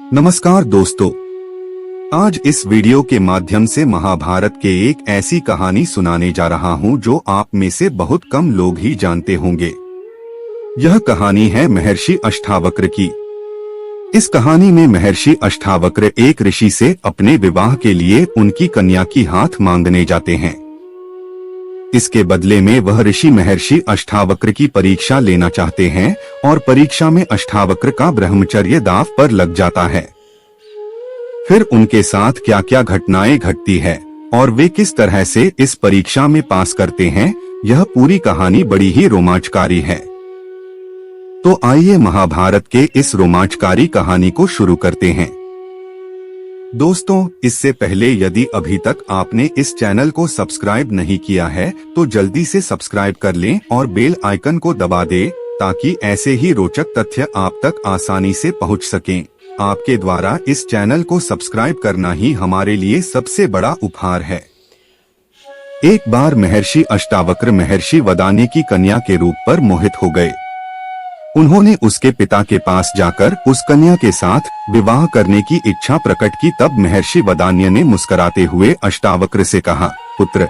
नमस्कार दोस्तों, आज इस वीडियो के माध्यम से महाभारत के एक ऐसी कहानी सुनाने जा रहा हूं जो आप में से बहुत कम लोग ही जानते होंगे। यह कहानी है महर्षि अष्टावक्र की। इस कहानी में महर्षि अष्टावक्र एक ऋषि से अपने विवाह के लिए उनकी कन्या की हाथ मांगने जाते हैं। इसके बदले में वह ऋषि महर्षि अष्टावक्र की परीक्षा लेना चाहते हैं और परीक्षा में अष्टावक्र का ब्रह्मचर्य दांव पर लग जाता है। फिर उनके साथ क्या क्या घटनाएं घटती है और वे किस तरह से इस परीक्षा में पास करते हैं, यह पूरी कहानी बड़ी ही रोमांचकारी है। तो आइए महाभारत के इस रोमांचकारी कहानी को शुरू करते हैं। दोस्तों, इससे पहले यदि अभी तक आपने इस चैनल को सब्सक्राइब नहीं किया है तो जल्दी से सब्सक्राइब कर लें और बेल आइकन को दबा दें ताकि ऐसे ही रोचक तथ्य आप तक आसानी से पहुंच सकें। आपके द्वारा इस चैनल को सब्सक्राइब करना ही हमारे लिए सबसे बड़ा उपहार है। एक बार महर्षि अष्टावक्र महर्षि वदान्य की कन्या के रूप पर मोहित हो गए। उन्होंने उसके पिता के पास जाकर उस कन्या के साथ विवाह करने की इच्छा प्रकट की। तब महर्षि वदान्य ने मुस्कुराते हुए अष्टावक्र से कहा, पुत्र,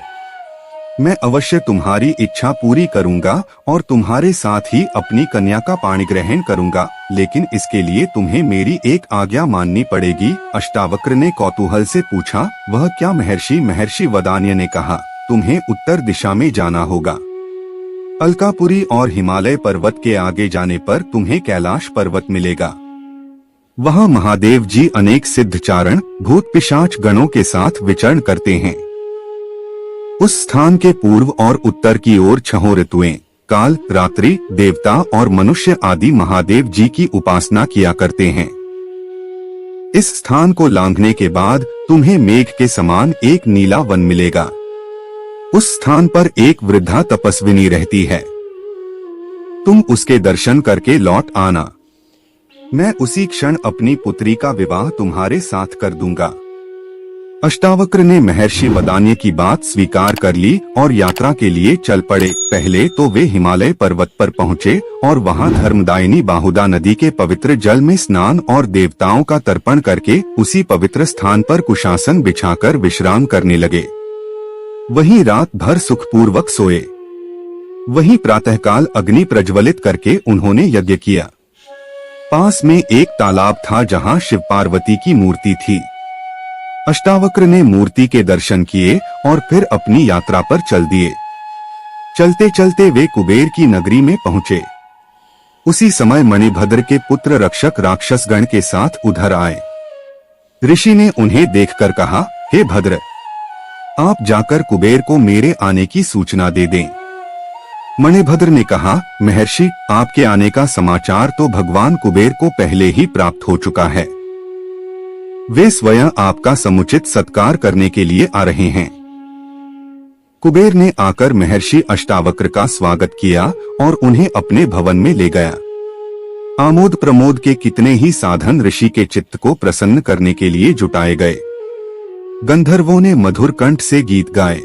मैं अवश्य तुम्हारी इच्छा पूरी करूंगा और तुम्हारे साथ ही अपनी कन्या का पाणी ग्रहण करूंगा, लेकिन इसके लिए तुम्हें मेरी एक आज्ञा माननी पड़ेगी। अष्टावक्र ने कौतूहल से पूछा, वह क्या महर्षि? महर्षि वदान्य ने कहा, तुम्हें उत्तर दिशा में जाना होगा। अलकापुरी और हिमालय पर्वत के आगे जाने पर तुम्हें कैलाश पर्वत मिलेगा। वहां महादेव जी अनेक सिद्धचारण भूत पिशाच गणों के साथ विचरण करते हैं। उस स्थान के पूर्व और उत्तर की ओर 6 ऋतुएं, काल, रात्रि, देवता और मनुष्य आदि महादेव जी की उपासना किया करते हैं। इस स्थान को लांघने के बाद तुम्हें मेघ के समान एक नीला वन मिलेगा। उस स्थान पर एक वृद्धा तपस्विनी रहती है। तुम उसके दर्शन करके लौट आना। मैं उसी क्षण अपनी पुत्री का विवाह तुम्हारे साथ कर दूंगा। अष्टावक्र ने महर्षि वदान्य की बात स्वीकार कर ली और यात्रा के लिए चल पड़े। पहले तो वे हिमालय पर्वत पर पहुंचे और वहां धर्मदायिनी बाहुदा नदी के पवित्र जल में स्नान और देवताओं का तर्पण करके उसी पवित्र स्थान पर कुशासन बिछाकर विश्राम करने लगे। वहीं रात भर सुखपूर्वक सोए। वहीं प्रातःकाल अग्नि प्रज्वलित करके उन्होंने यज्ञ किया। पास में एक तालाब था जहां शिव पार्वती की मूर्ति थी। अष्टावक्र ने मूर्ति के दर्शन किए और फिर अपनी यात्रा पर चल दिए। चलते चलते वे कुबेर की नगरी में पहुंचे। उसी समय मणिभद्र के पुत्र रक्षक राक्षसगण के साथ उधर आए। ऋषि ने उन्हें देखकर कहा, हे भद्र, आप जाकर कुबेर को मेरे आने की सूचना दे दें। मणिभद्र ने कहा, महर्षि, आपके आने का समाचार तो भगवान कुबेर को पहले ही प्राप्त हो चुका है। वे स्वयं आपका समुचित सत्कार करने के लिए आ रहे हैं। कुबेर ने आकर महर्षि अष्टावक्र का स्वागत किया और उन्हें अपने भवन में ले गया। आमोद प्रमोद के कितने ही साधन ऋषि के चित्त को प्रसन्न करने के लिए जुटाए गए। गंधर्वों ने मधुर कंठ से गीत गाए,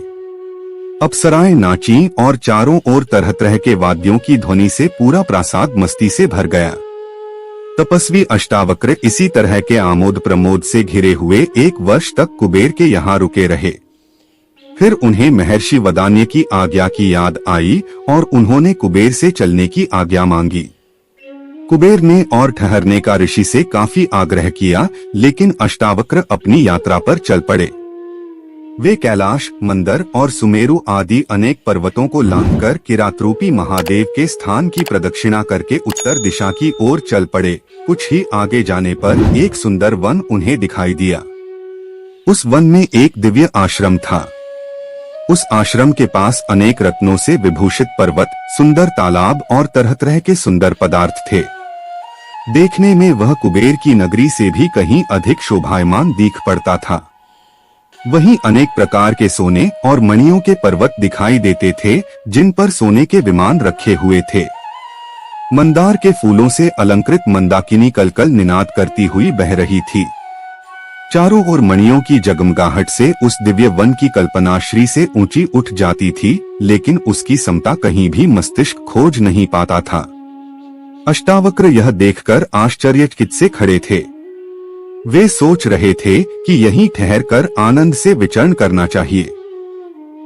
अप्सराएं नाची और चारों ओर तरह तरह के वाद्यों की ध्वनि से पूरा प्रासाद मस्ती से भर गया। तपस्वी अष्टावक्र इसी तरह के आमोद प्रमोद से घिरे हुए 1 वर्ष तक कुबेर के यहाँ रुके रहे। फिर उन्हें महर्षि वदान्य की आज्ञा की याद आई और उन्होंने कुबेर से चलने की आज्ञा मांगी। कुबेर ने और ठहरने का ऋषि से काफी आग्रह किया, लेकिन अष्टावक्र अपनी यात्रा पर चल पड़े। वे कैलाश, मंदर और सुमेरु आदि अनेक पर्वतों को लांघकर किरातरूपी महादेव के स्थान की प्रदक्षिणा करके उत्तर दिशा की ओर चल पड़े। कुछ ही आगे जाने पर एक सुंदर वन उन्हें दिखाई दिया। उस वन में एक दिव्य आश्रम था। उस आश्रम के पास अनेक रत्नों से विभूषित पर्वत, सुंदर तालाब और तरह तरह के सुंदर पदार्थ थे। देखने में वह कुबेर की नगरी से भी कहीं अधिक शोभायमान दिख पड़ता था। वहीं अनेक प्रकार के सोने और मणियों के पर्वत दिखाई देते थे, जिन पर सोने के विमान रखे हुए थे। मंदार के फूलों से अलंकृत मंदाकिनी कलकल निनाद करती हुई बह रही थी। चारों ओर मणियों की जगमगाहट से उस दिव्य वन की कल्पना श्री से ऊंची उठ जाती थी, लेकिन उसकी समता कहीं भी मस्तिष्क खोज नहीं पाता था। अष्टावक्र यह देखकर आश्चर्यचकित से खड़े थे। वे सोच रहे थे कि यहीं ठहरकर आनंद से विचरण करना चाहिए।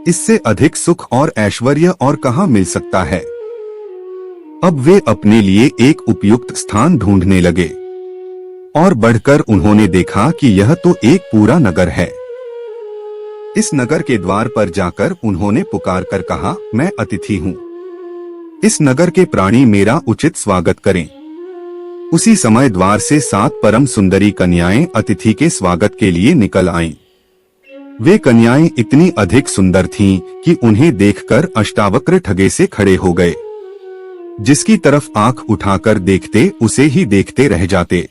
इससे अधिक सुख और ऐश्वर्य और कहां मिल सकता है। अब वे अपने लिए एक उपयुक्त स्थान ढूंढने लगे और बढ़कर उन्होंने देखा कि यह तो एक पूरा नगर है। इस नगर के द्वार पर जाकर उन्होंने पुकार कर कहा, मैं अतिथि हूँ, इस नगर के प्राणी मेरा उचित स्वागत करें। उसी समय द्वार से 7 परम सुंदरी कन्याएं अतिथि के स्वागत के लिए निकल आईं। वे कन्याएं इतनी अधिक सुंदर थीं कि उन्हें देखकर अष्टावक्र ठगे से खड़े हो गए। जिसकी तरफ आंख उठाकर देखते उसे ही देखते रह जाते।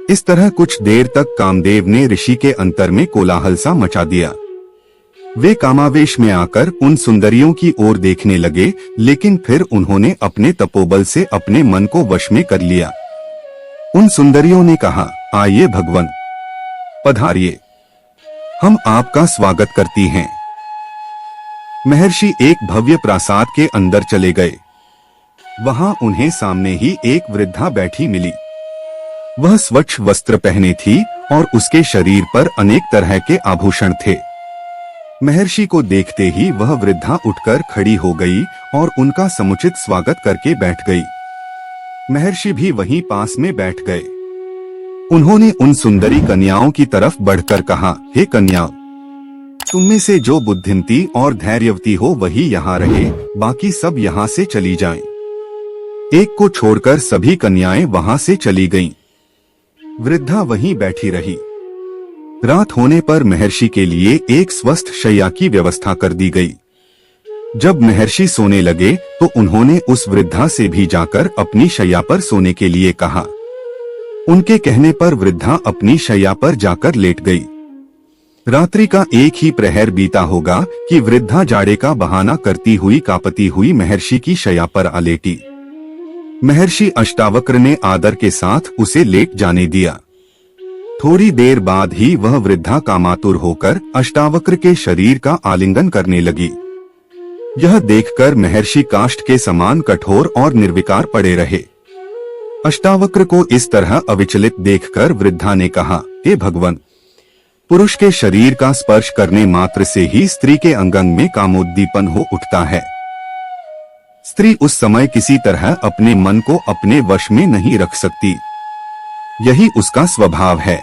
इस तरह कुछ देर तक कामदेव ने ऋषि के अंतर में कोलाहल सा मचा दिया। वे कामावेश में आकर उन सुंदरियों की ओर देखने लगे, लेकिन फिर उन्होंने अपने तपोबल से अपने मन को वश में कर लिया। उन सुंदरियों ने कहा, आइए भगवन, पधारिए, हम आपका स्वागत करती हैं। महर्षि एक भव्य प्रासाद के अंदर चले गए। वहां उन्हें सामने ही एक वृद्धा बैठी मिली। वह स्वच्छ वस्त्र पहने थी और उसके शरीर पर अनेक तरह के आभूषण थे। महर्षि को देखते ही वह वृद्धा उठकर खड़ी हो गई और उनका समुचित स्वागत करके बैठ गई। महर्षि भी वहीं पास में बैठ गए। उन्होंने उन सुंदरी कन्याओं की तरफ बढ़कर कहा, हे कन्याओं, तुम में से जो बुद्धिमती और धैर्यवती हो वही यहाँ रहे, बाकी सब यहाँ से चली जाएं। एक को छोड़कर सभी कन्याएं वहां से चली गईं। वृद्धा वहीं बैठी रही। रात होने पर महर्षि के लिए एक स्वस्थ शैया की व्यवस्था कर दी गई। जब महर्षि सोने लगे तो उन्होंने उस वृद्धा से भी जाकर अपनी शैया पर सोने के लिए कहा। उनके कहने पर वृद्धा अपनी शैया पर जाकर लेट गई। रात्रि का एक ही प्रहर बीता होगा कि वृद्धा जाड़े का बहाना करती हुई कांपती हुई महर्षि की शैया पर आ लेटी। महर्षि अष्टावक्र ने आदर के साथ उसे लेट जाने दिया। थोड़ी देर बाद ही वह वृद्धा कामातुर होकर अष्टावक्र के शरीर का आलिंगन करने लगी। यह देखकर महर्षि काष्ठ के समान कठोर और निर्विकार पड़े रहे। अष्टावक्र को इस तरह अविचलित देखकर वृद्धा ने कहा, हे भगवान, पुरुष के शरीर का स्पर्श करने मात्र से ही स्त्री के अंगंग में कामोद्दीपन हो उठता है। स्त्री उस समय किसी तरह अपने मन को अपने वश में नहीं रख सकती, यही उसका स्वभाव है।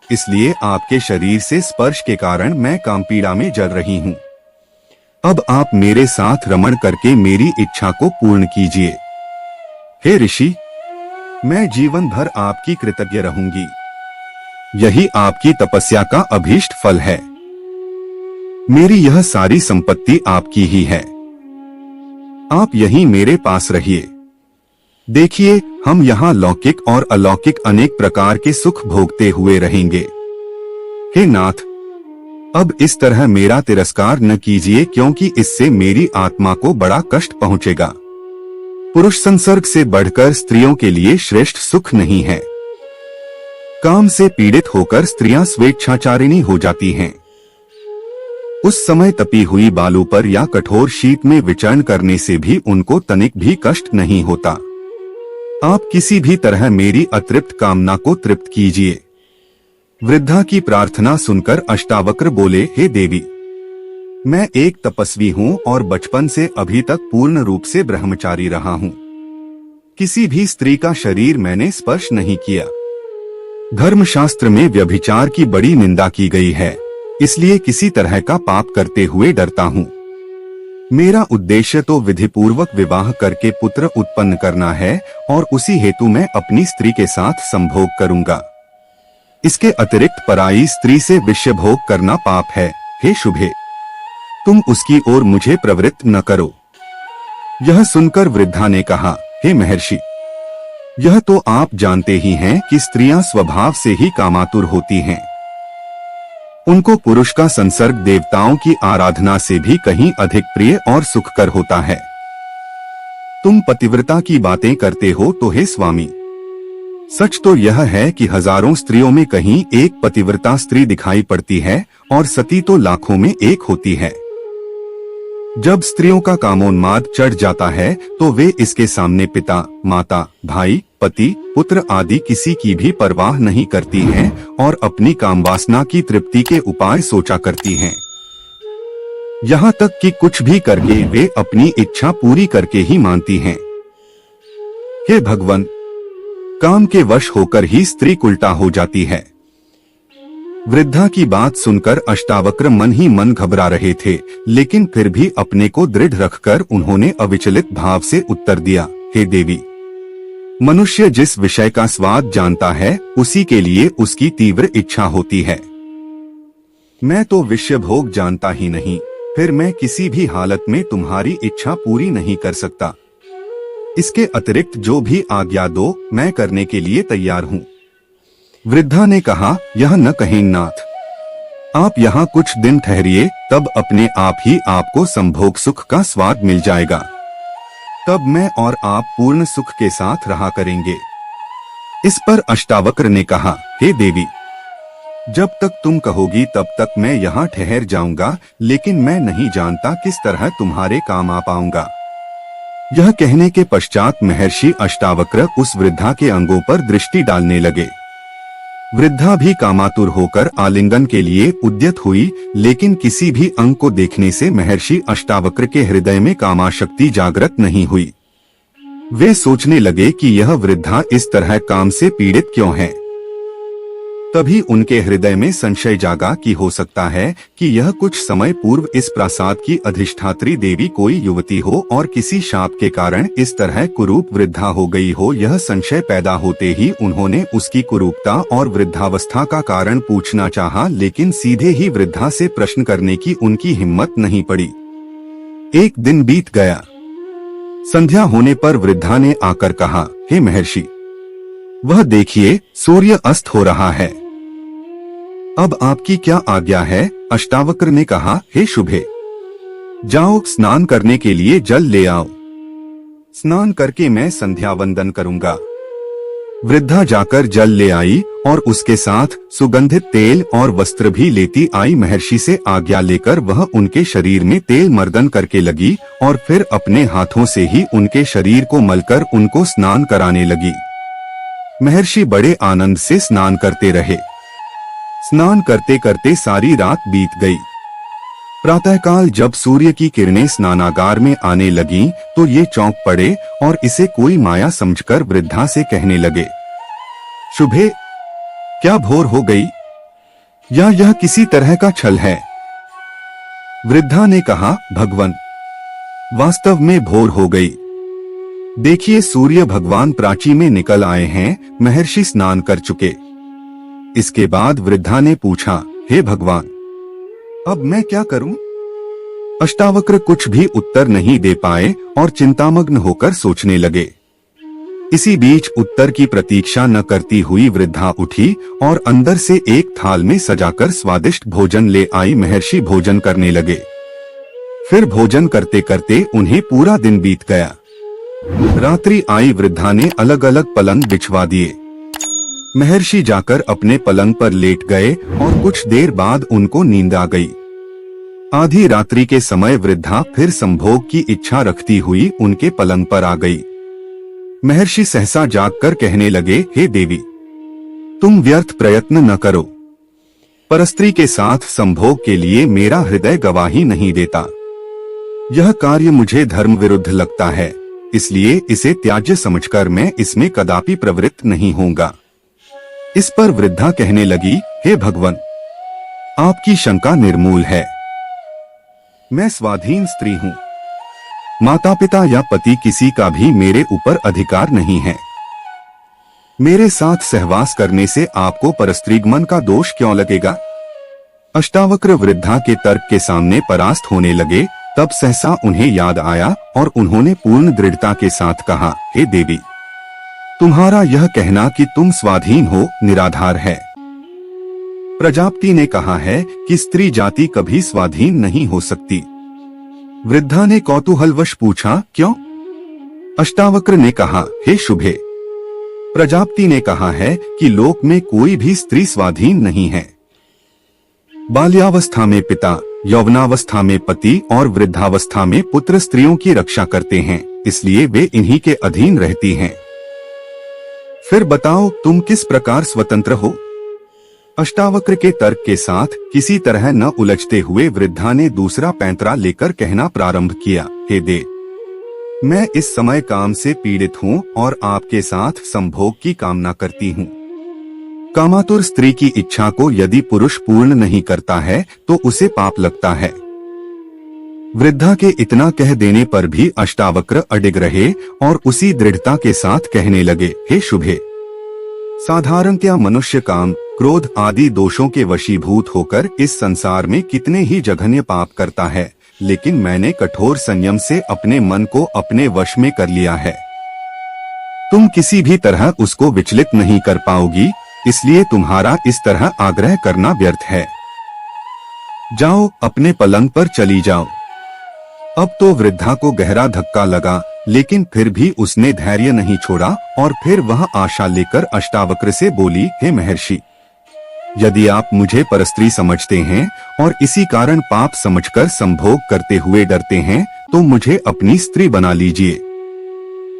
इसलिए आपके शरीर से स्पर्श के कारण मैं कामपीड़ा में जल रही हूँ। अब आप मेरे साथ रमण करके मेरी इच्छा को पूर्ण कीजिए। हे ऋषि, मैं जीवन भर आपकी कृतज्ञ रहूंगी। यही आपकी तपस्या का अभीष्ट फल है। मेरी यह सारी संपत्ति आपकी ही है। आप यहीं मेरे पास रहिए। देखिए, हम यहाँ लौकिक और अलौकिक अनेक प्रकार के सुख भोगते हुए रहेंगे। हे नाथ, अब इस तरह मेरा तिरस्कार न कीजिए, क्योंकि इससे मेरी आत्मा को बड़ा कष्ट पहुंचेगा। पुरुष संसर्ग से बढ़कर स्त्रियों के लिए श्रेष्ठ सुख नहीं है। काम से पीड़ित होकर स्त्रियां स्वेच्छाचारिणी हो जाती हैं। उस समय तपी हुई बालू पर या कठोर शीत में विचरण करने से भी उनको तनिक भी कष्ट नहीं होता। आप किसी भी तरह मेरी अतृप्त कामना को तृप्त कीजिए। वृद्धा की प्रार्थना सुनकर अष्टावक्र बोले, हे देवी, मैं एक तपस्वी हूँ और बचपन से अभी तक पूर्ण रूप से ब्रह्मचारी रहा हूँ। किसी भी स्त्री का शरीर मैंने स्पर्श नहीं किया। धर्मशास्त्र में व्यभिचार की बड़ी निंदा की गई है, इसलिए किसी तरह का पाप करते हुए डरता हूँ। मेरा उद्देश्य तो विधिपूर्वक विवाह करके पुत्र उत्पन्न करना है और उसी हेतु मैं अपनी स्त्री के साथ संभोग करूंगा। इसके अतिरिक्त पराई स्त्री से विषय भोग करना पाप है। हे शुभे, तुम उसकी ओर मुझे प्रवृत्त न करो। यह सुनकर वृद्धा ने कहा, हे महर्षि, यह तो आप जानते ही हैं कि स्त्रियां स्वभाव से ही कामातुर होती हैं। उनको पुरुष का संसर्ग देवताओं की आराधना से भी कहीं अधिक प्रिय और सुखकर होता है। तुम पतिव्रता की बातें करते हो तो हे स्वामी, सच तो यह है कि हजारों स्त्रियों में कहीं एक पतिव्रता स्त्री दिखाई पड़ती है और सती तो लाखों में एक होती है। जब स्त्रियों का कामोन्माद चढ़ जाता है तो वे इसके सामने पिता, माता, भाई, पति, पुत्र आदि किसी की भी परवाह नहीं करती हैं और अपनी कामवासना की तृप्ति के उपाय सोचा करती हैं। यहाँ तक कि कुछ भी करके वे अपनी इच्छा पूरी करके ही मानती हैं। हे भगवान, काम के वश होकर ही स्त्री उल्टा हो जाती है। वृद्धा की बात सुनकर अष्टावक्र मन ही मन घबरा रहे थे, लेकिन फिर भी अपने को दृढ़ रखकर उन्होंने अविचलित भाव से उत्तर दिया, हे देवी, मनुष्य जिस विषय का स्वाद जानता है उसी के लिए उसकी तीव्र इच्छा होती है। मैं तो विषय भोग जानता ही नहीं, फिर मैं किसी भी हालत में तुम्हारी इच्छा पूरी नहीं कर सकता। इसके अतिरिक्त जो भी आज्ञा दो मैं करने के लिए तैयार हूँ। वृद्धा ने कहा, यह न कहें नाथ, आप यहाँ कुछ दिन ठहरिए, तब अपने आप ही आपको संभोग सुख का स्वाद मिल जाएगा। तब मैं और आप पूर्ण सुख के साथ रहा करेंगे। इस पर अष्टावक्र ने कहा, हे देवी, जब तक तुम कहोगी तब तक मैं यहाँ ठहर जाऊंगा, लेकिन मैं नहीं जानता किस तरह तुम्हारे काम आ पाऊंगा। यह कहने के पश्चात महर्षि अष्टावक्र उस वृद्धा के अंगों पर दृष्टि डालने लगे। वृद्धा भी कामातुर होकर आलिंगन के लिए उद्यत हुई, लेकिन किसी भी अंग को देखने से महर्षि अष्टावक्र के हृदय में कामाशक्ति जागृत नहीं हुई। वे सोचने लगे कि यह वृद्धा इस तरह काम से पीड़ित क्यों है। तभी उनके हृदय में संशय जागा कि हो सकता है कि यह कुछ समय पूर्व इस प्रासाद की अधिष्ठात्री देवी कोई युवती हो और किसी शाप के कारण इस तरह कुरूप वृद्धा हो गई हो। यह संशय पैदा होते ही उन्होंने उसकी कुरूपता और वृद्धावस्था का कारण पूछना चाहा, लेकिन सीधे ही वृद्धा से प्रश्न करने की उनकी हिम्मत नहीं पड़ी। एक दिन बीत गया। संध्या होने पर वृद्धा ने आकर कहा, हे महर्षि, वह देखिए सूर्य अस्त हो रहा है, अब आपकी क्या आज्ञा है। अष्टावक्र ने कहा, हे शुभे, जाओ स्नान करने के लिए जल ले आओ, स्नान करके मैं संध्या वंदन करूंगा। वृद्धा जाकर जल ले आई और उसके साथ सुगंधित तेल और वस्त्र भी लेती आई। महर्षि से आज्ञा लेकर वह उनके शरीर में तेल मर्दन करके लगी और फिर अपने हाथों से ही उनके शरीर को मलकर उनको स्नान कराने लगी। महर्षि बड़े आनंद से स्नान करते रहे। स्नान करते करते सारी रात बीत गई। प्रातःकाल जब सूर्य की किरणें स्नानागार में आने लगीं, तो ये चौंक पड़े और इसे कोई माया समझकर वृद्धा से कहने लगे, शुभे, क्या भोर हो गई या यह किसी तरह का छल है। वृद्धा ने कहा, भगवान, वास्तव में भोर हो गई। देखिए सूर्य भगवान प्राची में निकल आए हैं। महर्षि स्नान कर चुके। इसके बाद वृद्धा ने पूछा, हे भगवान, अब मैं क्या करूं। अष्टावक्र कुछ भी उत्तर नहीं दे पाए और चिंतामग्न होकर सोचने लगे। इसी बीच उत्तर की प्रतीक्षा न करती हुई वृद्धा उठी और अंदर से एक थाल में सजाकर स्वादिष्ट भोजन ले आई। महर्षि भोजन करने लगे। फिर भोजन करते करते उन्हें पूरा दिन बीत गया। रात्रि आई। वृद्धा ने अलग अलग पलंग बिछवा दिए। महर्षि जाकर अपने पलंग पर लेट गए और कुछ देर बाद उनको नींद आ गई। आधी रात्रि के समय वृद्धा फिर संभोग की इच्छा रखती हुई उनके पलंग पर आ गई। महर्षि सहसा जागकर कहने लगे, हे देवी, तुम व्यर्थ प्रयत्न न करो। परस्त्री के साथ संभोग के लिए मेरा हृदय गवाही नहीं देता। यह कार्य मुझे धर्म विरुद्ध लगता है, इसलिए इसे त्याज्य समझकर मैं इसमें कदापि प्रवृत्त नहीं होऊंगा। इस पर वृद्धा कहने लगी, हे भगवान, आपकी शंका निर्मूल है। मैं स्वाधीन स्त्री हूँ। माता पिता या पति किसी का भी मेरे ऊपर अधिकार नहीं है। मेरे साथ सहवास करने से आपको परस्त्रीगमन का दोष क्यों लगेगा। अष्टावक्र वृद्धा के तर्क के सामने परास्त होने लगे। तब सहसा उन्हें याद आया और उन्होंने पूर्ण दृढ़ता के साथ कहा, हे देवी, तुम्हारा यह कहना कि तुम स्वाधीन हो निराधार है। प्रजापति ने कहा है कि स्त्री जाति कभी स्वाधीन नहीं हो सकती। वृद्धा ने कौतूहलवश पूछा, क्यों। अष्टावक्र ने कहा, हे शुभे, प्रजापति ने कहा है कि लोक में कोई भी स्त्री स्वाधीन नहीं है। बाल्यावस्था में पिता, यौवनावस्था में पति और वृद्धावस्था में पुत्र स्त्रियों की रक्षा करते हैं, इसलिए वे इन्हीं के अधीन रहती हैं। फिर बताओ तुम किस प्रकार स्वतंत्र हो। अष्टावक्र के तर्क के साथ किसी तरह न उलझते हुए वृद्धा ने दूसरा पैंतरा लेकर कहना प्रारंभ किया, हे देव, मैं इस समय काम से पीड़ित हूँ और आपके साथ संभोग की कामना करती हूँ। कामातुर स्त्री की इच्छा को यदि पुरुष पूर्ण नहीं करता है तो उसे पाप लगता है। वृद्धा के इतना कह देने पर भी अष्टावक्र अडिग रहे और उसी दृढ़ता के साथ कहने लगे, हे शुभे, साधारणतया मनुष्य काम, क्रोध आदि दोषों के वशीभूत होकर इस संसार में कितने ही जघन्य पाप करता है, लेकिन मैंने कठोर संयम से अपने मन को अपने वश में कर लिया है। तुम किसी भी तरह उसको विचलित नहीं कर पाओगी, इसलिए तुम्हारा इस तरह आग्रह करना व्यर्थ है। जाओ, अपने पलंग पर चली जाओ। अब तो वृद्धा को गहरा धक्का लगा, लेकिन फिर भी उसने धैर्य नहीं छोड़ा और फिर वह आशा लेकर अष्टावक्र से बोली, हे महर्षि, यदि आप मुझे परस्त्री समझते हैं और इसी कारण पाप समझकर संभोग करते हुए डरते हैं तो मुझे अपनी स्त्री बना लीजिए।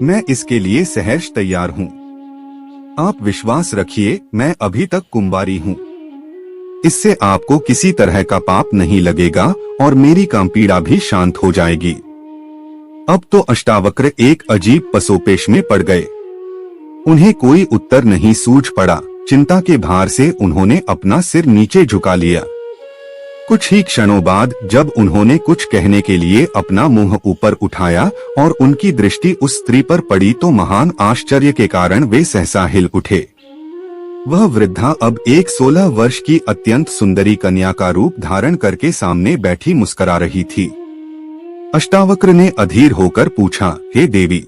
मैं इसके लिए सहर्ष तैयार हूँ। आप विश्वास रखिए, मैं अभी तक कुंवारी हूँ। इससे आपको किसी तरह का पाप नहीं लगेगा और मेरी कामपीड़ा भी शांत हो जाएगी। अब तो अष्टावक्र एक अजीब पसोपेश में पड़ गए। उन्हें कोई उत्तर नहीं सूझ पड़ा। चिंता के भार से उन्होंने अपना सिर नीचे झुका लिया। कुछ ही क्षणों बाद जब उन्होंने कुछ कहने के लिए अपना मुंह ऊपर उठाया और उनकी दृष्टि उस स्त्री पर पड़ी तो महान आश्चर्य के कारण वे सहसा हिल उठे। वह वृद्धा अब एक 16 वर्ष की अत्यंत सुंदरी कन्या का रूप धारण करके सामने बैठी मुस्कुरा रही थी। अष्टावक्र ने अधीर होकर पूछा, हे देवी,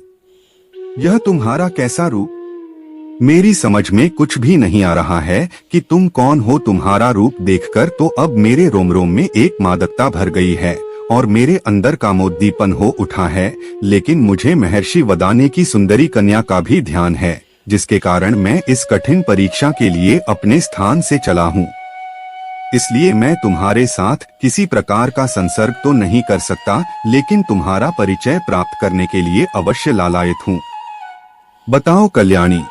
यह तुम्हारा कैसा रूप? मेरी समझ में कुछ भी नहीं आ रहा है कि तुम कौन हो। तुम्हारा रूप देखकर तो अब मेरे रोम रोम में एक मादकता भर गई है और मेरे अंदर कामोद्दीपन हो उठा है, लेकिन मुझे महर्षि वदान्य की सुंदरी कन्या का भी ध्यान है, जिसके कारण मैं इस कठिन परीक्षा के लिए अपने स्थान से चला हूँ। इसलिए मैं तुम्हारे साथ किसी प्रकार का संसर्ग तो नहीं कर सकता, लेकिन तुम्हारा परिचय प्राप्त करने के लिए अवश्य लालायित हूँ। बताओ कल्याणी,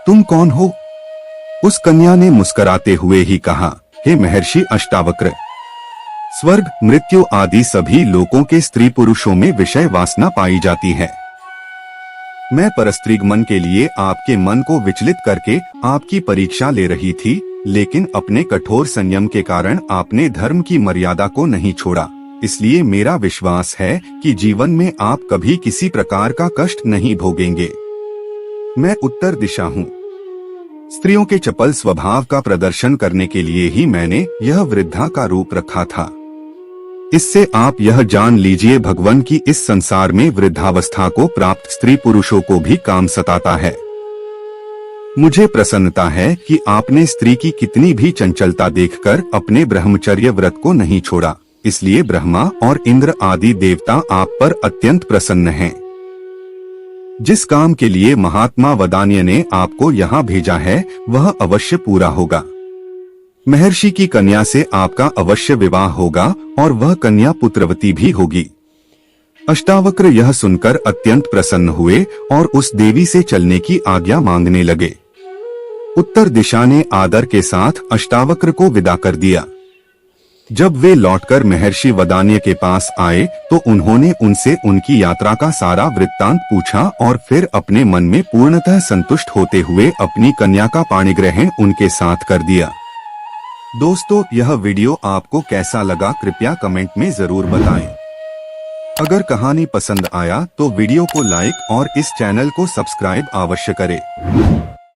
तुम कौन हो? उस कन्या ने मुस्कुराते हुए ही कहा, हे महर्षि अष्टावक्र, स्वर्ग, मृत्यु आदि सभी लोकों के स्त्री पुरुषों में विषय वासना पाई जाती है। मैं परस्त्रीगमन के लिए आपके मन को विचलित करके आपकी परीक्षा ले रही थी, लेकिन अपने कठोर संयम के कारण आपने धर्म की मर्यादा को नहीं छोड़ा। इसलिए मेरा विश्वास है कि जीवन में आप कभी किसी प्रकार का कष्ट नहीं भोगेंगे। मैं उत्तर दिशा हूँ। स्त्रियों के चपल स्वभाव का प्रदर्शन करने के लिए ही मैंने यह वृद्धा का रूप रखा था। इससे आप यह जान लीजिए भगवान की इस संसार में वृद्धावस्था को प्राप्त स्त्री पुरुषों को भी काम सताता है। मुझे प्रसन्नता है कि आपने स्त्री की कितनी भी चंचलता देखकर अपने ब्रह्मचर्य व्रत को नहीं छोड़ा, इसलिए ब्रह्मा और इंद्र आदि देवता आप पर अत्यंत प्रसन्न हैं। जिस काम के लिए महात्मा वदान्य ने आपको यहाँ भेजा है वह अवश्य पूरा होगा। महर्षि की कन्या से आपका अवश्य विवाह होगा और वह कन्या पुत्रवती भी होगी। अष्टावक्र यह सुनकर अत्यंत प्रसन्न हुए और उस देवी से चलने की आज्ञा मांगने लगे। उत्तर दिशा ने आदर के साथ अष्टावक्र को विदा कर दिया। जब वे लौटकर महर्षि वदान्य के पास आए तो उन्होंने उनसे उनकी यात्रा का सारा वृत्तांत पूछा और फिर अपने मन में पूर्णतः संतुष्ट होते हुए अपनी कन्या का पाणिग्रहण उनके साथ कर दिया। दोस्तों, यह वीडियो आपको कैसा लगा कृपया कमेंट में जरूर बताएं। अगर कहानी पसंद आया तो वीडियो को लाइक और इस चैनल को सब्सक्राइब अवश्य करें।